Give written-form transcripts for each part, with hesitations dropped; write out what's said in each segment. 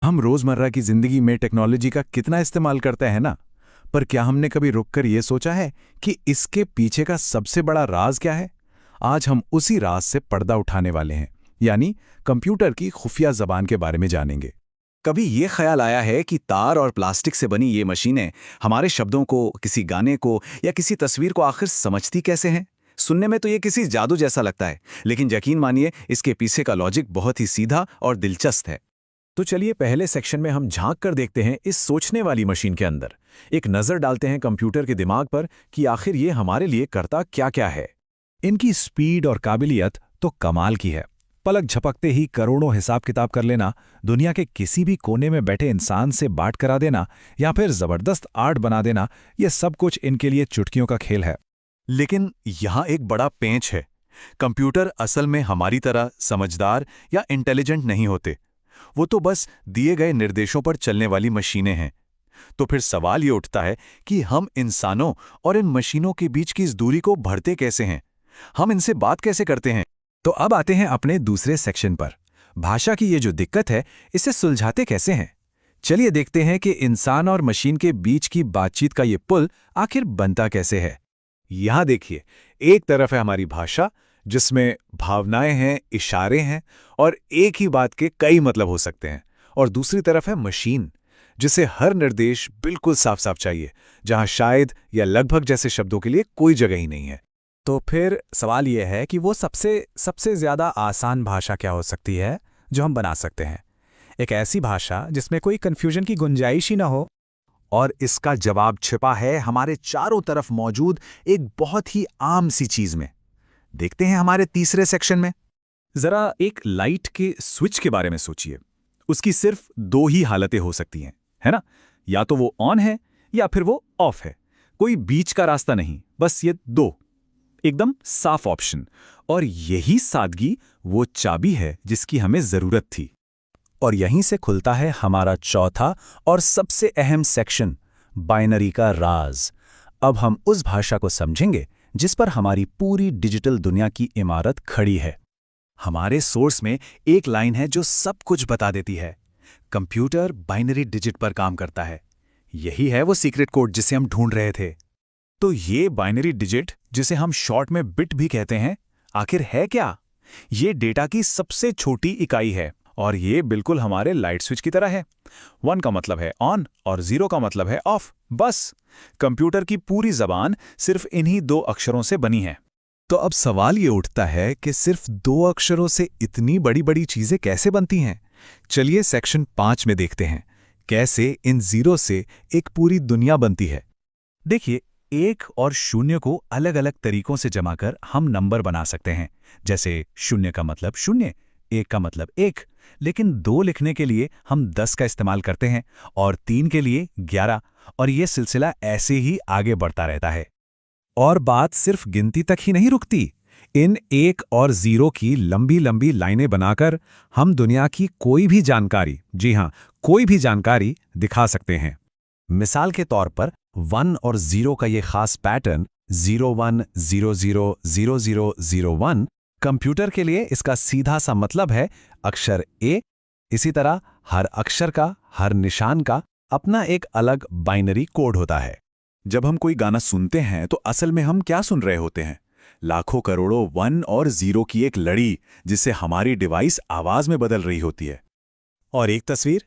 हम रोजमर्रा की जिंदगी में टेक्नोलॉजी का कितना इस्तेमाल करते हैं ना, पर क्या हमने कभी रुककर ये सोचा है कि इसके पीछे का सबसे बड़ा राज क्या है? आज हम उसी राज से पर्दा उठाने वाले हैं, यानी कंप्यूटर की खुफिया जबान के बारे में जानेंगे। कभी ये ख्याल आया है कि तार और प्लास्टिक से बनी ये मशीनें हमारे शब्दों को, किसी गाने को या किसी तस्वीर को आखिर समझती कैसे हैं? सुनने में तो ये किसी जादू जैसा लगता है, लेकिन यकीन मानिए इसके पीछे का लॉजिक बहुत ही सीधा और दिलचस्प है। तो चलिए पहले सेक्शन में हम झांक कर देखते हैं इस सोचने वाली मशीन के अंदर। एक नज़र डालते हैं कंप्यूटर के दिमाग पर कि आखिर ये हमारे लिए करता क्या-क्या है। इनकी स्पीड और काबिलियत तो कमाल की है। पलक झपकते ही करोड़ों हिसाब किताब कर लेना, दुनिया के किसी भी कोने में बैठे इंसान से बात करा देना या फिर जबरदस्त आर्ट बना देना, ये सब कुछ इनके लिए चुटकियों का खेल है। लेकिन यहाँ एक बड़ा पेंच है। कंप्यूटर असल में हमारी तरह समझदार या इंटेलिजेंट नहीं होते। वो तो बस दिए गए निर्देशों पर चलने वाली मशीनें हैं। तो फिर सवाल ये उठता है कि हम इंसानों और इन मशीनों के बीच की इस दूरी को भरते कैसे हैं? हम इनसे बात कैसे करते हैं? तो अब आते हैं अपने दूसरे सेक्शन पर। भाषा की ये जो दिक्कत है, इसे सुलझाते कैसे हैं? चलिए देखते हैं कि इंसान और मशीन के बीच की बातचीत का ये पुल आखिर बनता कैसे है। यहाँ देखिए, एक तरफ है हमारी भाषा, जिसमें भावनाएं हैं, इशारे हैं और एक ही बात के कई मतलब हो सकते हैं, और दूसरी तरफ है मशीन, जिसे हर निर्देश बिल्कुल साफ साफ चाहिए, जहां शायद या लगभग जैसे शब्दों के लिए कोई जगह ही नहीं है। तो फिर सवाल यह है कि वो सबसे ज़्यादा आसान भाषा क्या हो सकती है जो हम बना सकते हैं? एक ऐसी भाषा जिसमें कोई कन्फ्यूजन की गुंजाइश ही ना हो। और इसका जवाब छिपा है हमारे चारों तरफ मौजूद एक बहुत ही आम सी चीज में। देखते हैं हमारे तीसरे सेक्शन में। जरा एक लाइट के स्विच के बारे में सोचिए। उसकी सिर्फ दो ही हालतें हो सकती हैं, है ना? या तो वो ऑन है या फिर वो ऑफ है। कोई बीच का रास्ता नहीं, बस ये दो एकदम साफ ऑप्शन। और यही सादगी वो चाबी है जिसकी हमें जरूरत थी। और यहीं से खुलता है हमारा चौथा और सबसे अहम सेक्शन, बाइनरी का राज। अब हम उस भाषा को समझेंगे जिस पर हमारी पूरी डिजिटल दुनिया की इमारत खड़ी है। हमारे सोर्स में एक लाइन है जो सब कुछ बता देती है। कंप्यूटर बाइनरी डिजिट पर काम करता है। यही है वो सीक्रेट कोड जिसे हम ढूंढ रहे थे। तो ये बाइनरी डिजिट, जिसे हम शॉर्ट में बिट भी कहते हैं, आखिर है क्या? ये डेटा की सबसे छोटी इकाई है और ये बिल्कुल हमारे लाइट स्विच की तरह है। 1 का मतलब है ऑन और 0 का मतलब है ऑफ। बस कंप्यूटर की पूरी जबान सिर्फ इन्हीं दो अक्षरों से बनी है। तो अब सवाल ये उठता है कि सिर्फ दो अक्षरों से इतनी बड़ी बड़ी चीजें कैसे बनती हैं? चलिए सेक्शन 5 में देखते हैं कैसे इन जीरो से एक पूरी दुनिया बनती है। देखिए, 1 और 0 को अलग अलग तरीकों से जमा कर हम नंबर बना सकते हैं। जैसे 0 का मतलब 0, 1 का मतलब 1। लेकिन 2 लिखने के लिए हम 10 का इस्तेमाल करते हैं और 3 के लिए 11, और ये सिलसिला ऐसे ही आगे बढ़ता रहता है। और बात सिर्फ गिनती तक ही नहीं रुकती। इन 1 और 0 की लंबी लंबी लाइनें बनाकर हम दुनिया की कोई भी जानकारी, जी हां, कोई भी जानकारी दिखा सकते हैं। मिसाल के तौर पर 1 और 0 का ये खास पैटर्न 01 00 00 01, कंप्यूटर के लिए इसका सीधा सा मतलब है अक्षर ए। इसी तरह हर अक्षर का, हर निशान का अपना एक अलग बाइनरी कोड होता है। जब हम कोई गाना सुनते हैं तो असल में हम क्या सुन रहे होते हैं? लाखों करोड़ों 1 और 0 की एक लड़ी, जिससे हमारी डिवाइस आवाज में बदल रही होती है। और एक तस्वीर,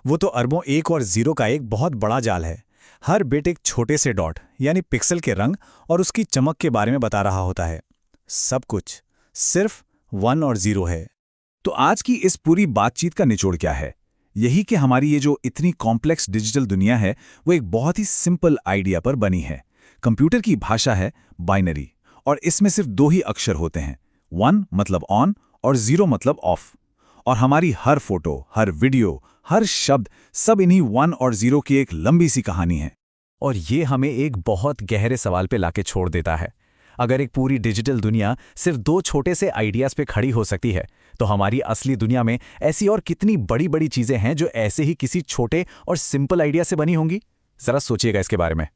वो तो अरबों 1 और 0 का एक बहुत बड़ा जाल है। हर बिट एक छोटे से डॉट यानी पिक्सल के रंग और उसकी चमक के बारे में बता रहा होता है। सब कुछ सिर्फ 1 और 0 है। तो आज की इस पूरी बातचीत का निचोड़ क्या है? यही कि हमारी ये जो इतनी कॉम्प्लेक्स डिजिटल दुनिया है, वो एक बहुत ही सिंपल आइडिया पर बनी है। कंप्यूटर की भाषा है बाइनरी, और इसमें सिर्फ 2 ही अक्षर होते हैं। 1 मतलब ऑन और 0 मतलब ऑफ। और हमारी हर फोटो, हर वीडियो, हर शब्द, सब इन्हीं 1 और 0 की एक लंबी सी कहानी है। और ये हमें एक बहुत गहरे सवाल पे लाके छोड़ देता है। अगर एक पूरी डिजिटल दुनिया सिर्फ 2 छोटे से आइडियाज पे खड़ी हो सकती है, तो हमारी असली दुनिया में ऐसी और कितनी बड़ी बड़ी चीजें हैं जो ऐसे ही किसी छोटे और सिंपल आइडिया से बनी होंगी? जरा सोचिएगा इसके बारे में।